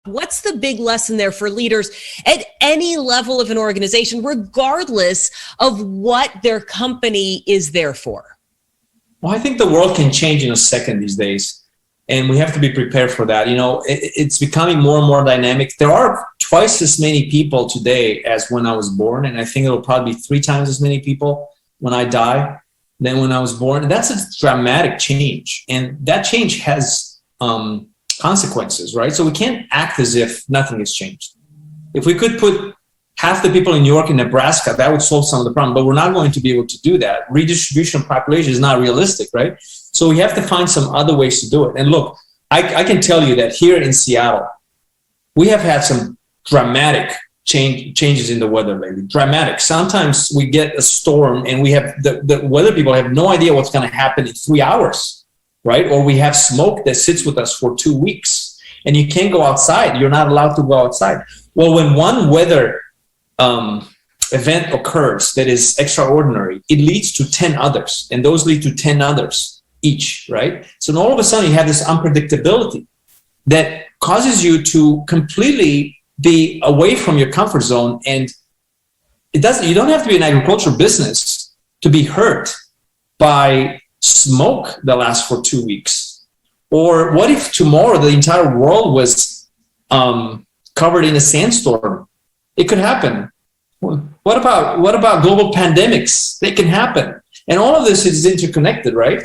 What's the big lesson there for leaders at any level of an organization, regardless of what their company is there for? Well, I think the world can change in a second these days, and we have to be prepared for that. It's becoming more and more dynamic. There are twice as many people today as when I was born, and I think it'll probably be 3 times as many people when I die than when I was born. And that's a dramatic change, and that change has consequences, right? So we can't act as if nothing has changed. If we could put half the people in New York and Nebraska, that would solve some of the problem, but we're not going to be able to do that. Redistribution of population is not realistic, right? So we have to find some other ways to do it. And look, I can tell you that here in Seattle, we have had some dramatic changes in the weather lately. Dramatic. Sometimes we get a storm and we have the weather people have no idea what's going to happen in 3 hours. Right? Or we have smoke that sits with us for 2 weeks and you can't go outside. You're not allowed to go outside. Well, when one weather event occurs that is extraordinary, it leads to 10 others, and those lead to 10 others each, right? So all of a sudden you have this unpredictability that causes you to completely be away from your comfort zone. And you don't have to be an agricultural business to be hurt by smoke that lasts for 2 weeks. Or what if tomorrow the entire world was covered in a sandstorm? It could happen. What about global pandemics? They can happen. And all of this is interconnected, right?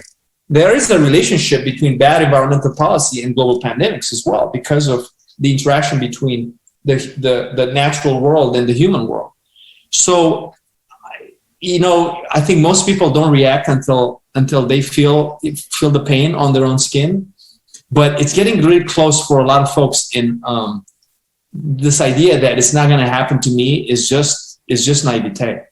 There is a relationship between bad environmental policy and global pandemics as well, because of the interaction between the natural world and the human world. So, I think most people don't react until they feel the pain on their own skin. But it's getting really close for a lot of folks. In this idea that it's not going to happen to me is just naivete.